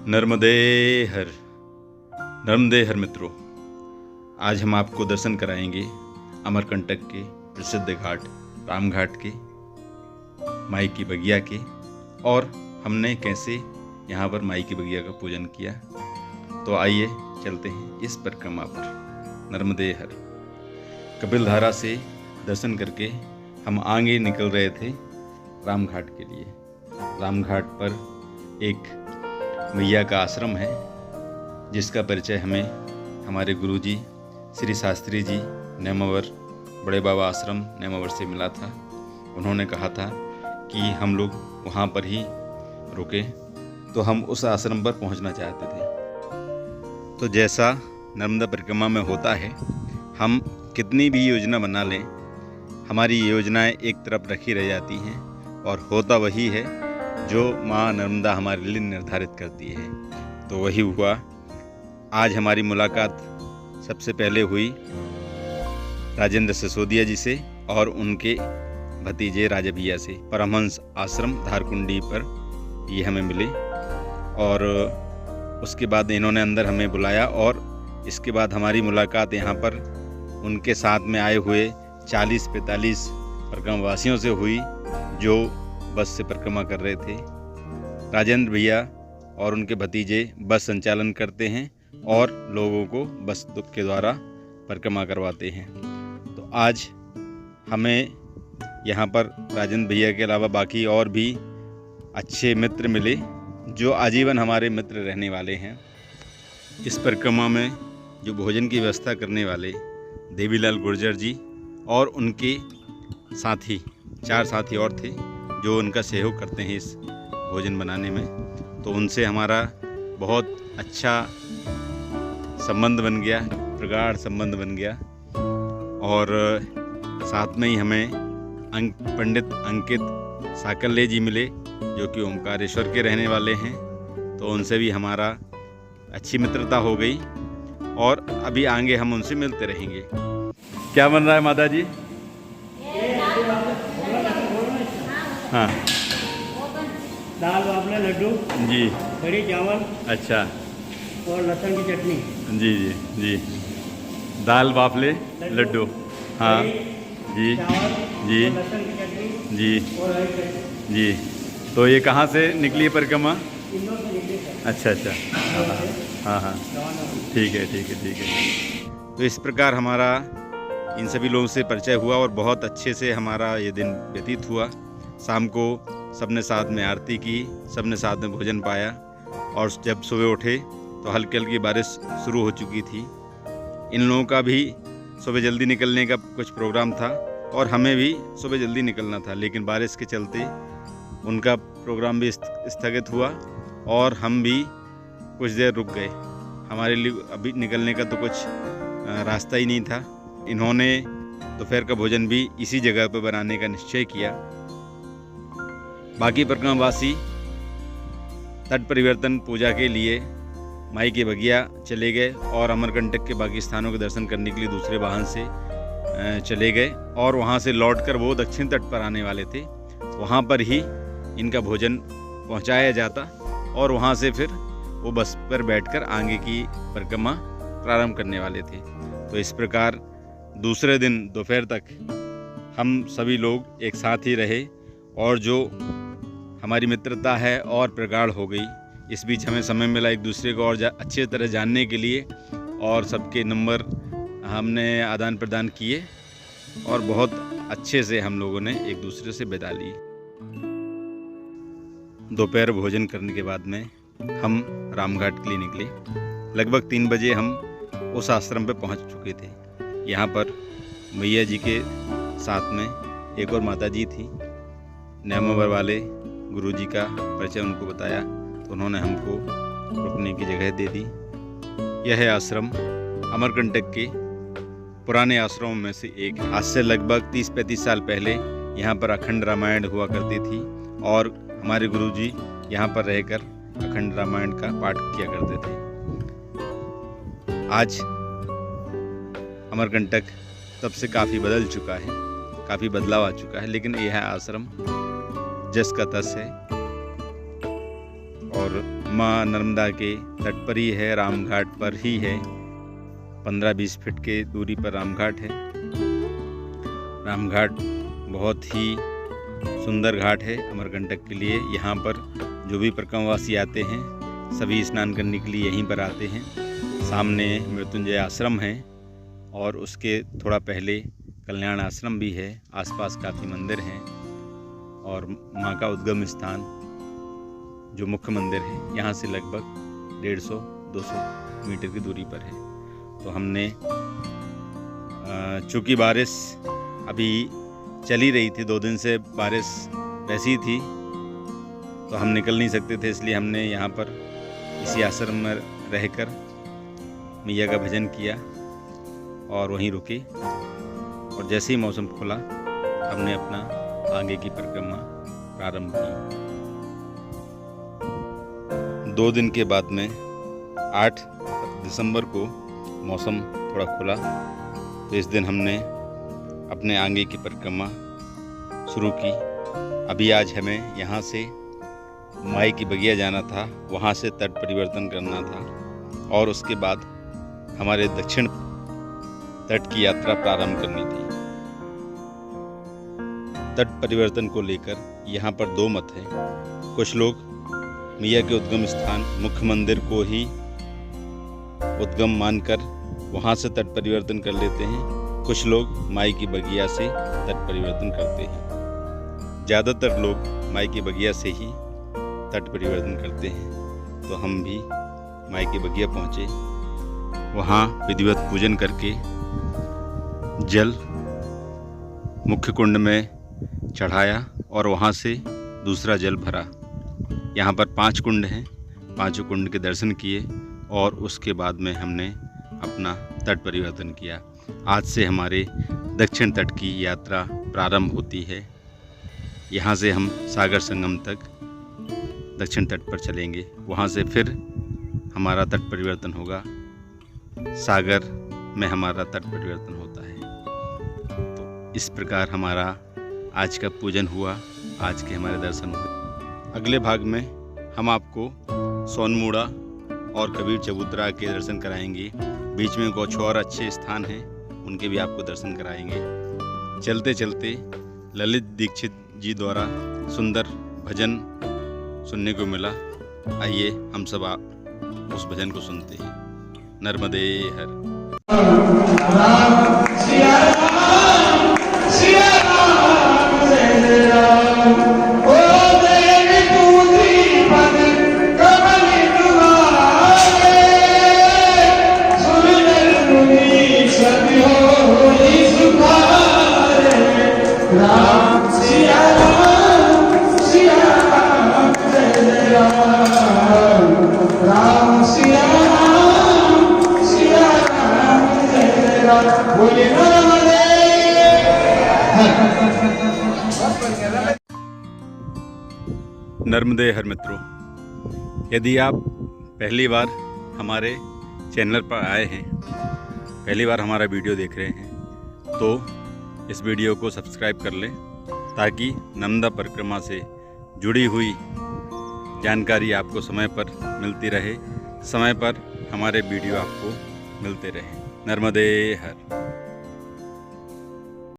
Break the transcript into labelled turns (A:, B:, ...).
A: नर्मदे हर नर्मदे हर मित्रों, आज हम आपको दर्शन कराएंगे अमरकंटक के प्रसिद्ध घाट राम घाट के, माई की बगिया के, और हमने कैसे यहाँ पर माई की बगिया का पूजन किया। तो आइए चलते हैं इस परिक्रमा पर। नर्मदे हर। कपिलधारा से दर्शन करके हम आगे निकल रहे थे राम घाट के लिए। राम घाट पर एक मैया का आश्रम है जिसका परिचय हमें हमारे गुरुजी श्री शास्त्री जी नेमावर बड़े बाबा आश्रम नेमावर से मिला था। उन्होंने कहा था कि हम लोग वहाँ पर ही रुके, तो हम उस आश्रम पर पहुँचना चाहते थे। तो जैसा नर्मदा परिक्रमा में होता है, हम कितनी भी योजना बना लें, हमारी योजनाएं एक तरफ रखी रह जाती हैं और होता वही है जो माँ नर्मदा हमारे लिए निर्धारित करती है। तो वही हुआ। आज हमारी मुलाकात सबसे पहले हुई राजेंद्र सिसोदिया जी से और उनके भतीजे राजा भैया से। परमहंस आश्रम धारकुंडी पर ये हमें मिले और उसके बाद इन्होंने अंदर हमें बुलाया और इसके बाद हमारी मुलाकात यहाँ पर उनके साथ में आए हुए 40-45 परिक्रमावासियों से हुई जो बस से परिक्रमा कर रहे थे। राजेंद्र भैया और उनके भतीजे बस संचालन करते हैं और लोगों को बस के द्वारा परिक्रमा करवाते हैं। तो आज हमें यहाँ पर राजेंद्र भैया के अलावा बाकी और भी अच्छे मित्र मिले जो आजीवन हमारे मित्र रहने वाले हैं। इस परिक्रमा में जो भोजन की व्यवस्था करने वाले देवीलाल गुर्जर जी और उनके साथी 4 साथी और थे जो उनका सहयोग करते हैं इस भोजन बनाने में। तो उनसे हमारा बहुत अच्छा संबंध बन गया, प्रगाढ़ संबंध बन गया। और साथ में ही हमें पंडित अंकित साकल्य जी मिले जो कि ओमकारेश्वर के रहने वाले हैं। तो उनसे भी हमारा अच्छी मित्रता हो गई और अभी आगे हम उनसे मिलते रहेंगे। क्या बन रहा है माता जी? हाँ,
B: दाल बाफला लड्डू
A: जी,
B: कढ़ी चावल,
A: अच्छा,
B: और लहसुन की चटनी।
A: जी जी जी, दाल बाफले लड्डू, हाँ जी
B: चावल,
A: जी
B: और लहसुन की चटनी
A: जी
B: और हरी चटनी।
A: जी। तो ये कहाँ से निकली है परिक्रमा?
B: तीनों से निकले सर।
A: अच्छा अच्छा, हाँ हाँ,
B: रवाना हुई।
A: ठीक है ठीक है ठीक है। तो इस प्रकार हमारा इन सभी लोगों से परिचय हुआ और बहुत अच्छे से हमारा ये दिन व्यतीत हुआ। शाम को सबने साथ में आरती की, सबने साथ में भोजन पाया और जब सुबह उठे तो हल्की हल्की बारिश शुरू हो चुकी थी। इन लोगों का भी सुबह जल्दी निकलने का कुछ प्रोग्राम था और हमें भी सुबह जल्दी निकलना था, लेकिन बारिश के चलते उनका प्रोग्राम भी स्थगित हुआ और हम भी कुछ देर रुक गए। हमारे लिए अभी निकलने का तो कुछ रास्ता ही नहीं था। इन्होंने दोपहर का भोजन भी इसी जगह पर बनाने का निश्चय किया। बाकी परिक्रमावासी तट परिवर्तन पूजा के लिए माई की बगिया चले गए और अमरकंटक के बाकी स्थानों के दर्शन करने के लिए दूसरे वाहन से चले गए और वहाँ से लौटकर वो दक्षिण तट पर आने वाले थे। वहाँ पर ही इनका भोजन पहुँचाया जाता और वहाँ से फिर वो बस पर बैठकर आगे की परिक्रमा प्रारंभ करने वाले थे। तो इस प्रकार दूसरे दिन दोपहर तक हम सभी लोग एक साथ ही रहे और जो हमारी मित्रता है और प्रगाढ़ हो गई। इस बीच हमें समय मिला एक दूसरे को और अच्छे तरह जानने के लिए और सबके नंबर हमने आदान प्रदान किए और बहुत अच्छे से हम लोगों ने एक दूसरे से विदा ली। दोपहर भोजन करने के बाद में हम रामघाट के लिए निकले। लगभग 3 बजे हम उस आश्रम पर पहुंच चुके थे। यहाँ पर मैया जी के साथ में एक और माता जी थी। नेमावर वाले गुरुजी का परिचय उनको बताया तो उन्होंने हमको रुकने की जगह दे दी। यह आश्रम अमरकंटक के पुराने आश्रमों में से एक है। आज से लगभग 30-35 साल पहले यहाँ पर अखंड रामायण हुआ करती थी और हमारे गुरुजी यहाँ पर रहकर अखंड रामायण का पाठ किया करते थे। आज अमरकंटक तब से काफ़ी बदल चुका है, काफ़ी बदलाव आ चुका है, लेकिन यह आश्रम जस का तस है और माँ नर्मदा के तट पर ही है, रामघाट पर ही है। 15-20 फीट के दूरी पर रामघाट है। रामघाट बहुत ही सुंदर घाट है अमरकंटक के लिए। यहाँ पर जो भी परिक्रमावासी आते हैं सभी स्नान करने के लिए यहीं पर आते हैं। सामने मृत्युंजय आश्रम है और उसके थोड़ा पहले कल्याण आश्रम भी है। आसपास काफ़ी मंदिर हैं और माँ का उद्गम स्थान जो मुख्य मंदिर है यहाँ से लगभग 150-200 मीटर की दूरी पर है। तो हमने चूँकि बारिश अभी चली रही थी, 2 दिन से बारिश वैसी थी तो हम निकल नहीं सकते थे, इसलिए हमने यहाँ पर इसी आश्रम में रहकर मैया का भजन किया और वहीं रुके। और जैसे ही मौसम खुला हमने अपना आगे की परिक्रमा प्रारंभ की। 2 दिन के बाद में 8 दिसंबर को मौसम थोड़ा खुला तो इस दिन हमने अपने आगे की परिक्रमा शुरू की। अभी आज हमें यहाँ से माई की बगिया जाना था, वहाँ से तट परिवर्तन करना था और उसके बाद हमारे दक्षिण तट की यात्रा प्रारंभ करनी थी। तट परिवर्तन को लेकर यहाँ पर 2 मत हैं। कुछ लोग मैया के उद्गम स्थान मुख्य मंदिर को ही उद्गम मानकर वहाँ से तट परिवर्तन कर लेते हैं। कुछ लोग माई की बगिया से तट परिवर्तन करते हैं। ज़्यादातर लोग माई की बगिया से ही तट परिवर्तन करते हैं। तो हम भी माई की बगिया पहुँचे, वहाँ विधिवत पूजन करके जल मुख्य कुंड में चढ़ाया और वहाँ से दूसरा जल भरा। यहाँ पर 5 कुंड हैं, 5 कुंड के दर्शन किए और उसके बाद में हमने अपना तट परिवर्तन किया। आज से हमारे दक्षिण तट की यात्रा प्रारंभ होती है। यहाँ से हम सागर संगम तक दक्षिण तट पर चलेंगे, वहाँ से फिर हमारा तट परिवर्तन होगा। सागर में हमारा तट परिवर्तन होता है। तो इस प्रकार हमारा आज का पूजन हुआ, आज के हमारे दर्शन हुए। अगले भाग में हम आपको सोनमुड़ा और कबीर चबूतरा के दर्शन कराएंगे। बीच में कुछ और अच्छे स्थान हैं, उनके भी आपको दर्शन कराएंगे। चलते चलते ललित दीक्षित जी द्वारा सुंदर भजन सुनने को मिला। आइए हम सब उस भजन को सुनते हैं। नर्मदे हर। नर्मदे हर मित्रों, यदि आप पहली बार हमारे चैनल पर आए हैं, पहली बार हमारा वीडियो देख रहे हैं, तो इस वीडियो को सब्सक्राइब कर लें ताकि नर्मदा परिक्रमा से जुड़ी हुई जानकारी आपको समय पर मिलती रहे, समय पर हमारे वीडियो आपको मिलते रहे। नर्मदे हर।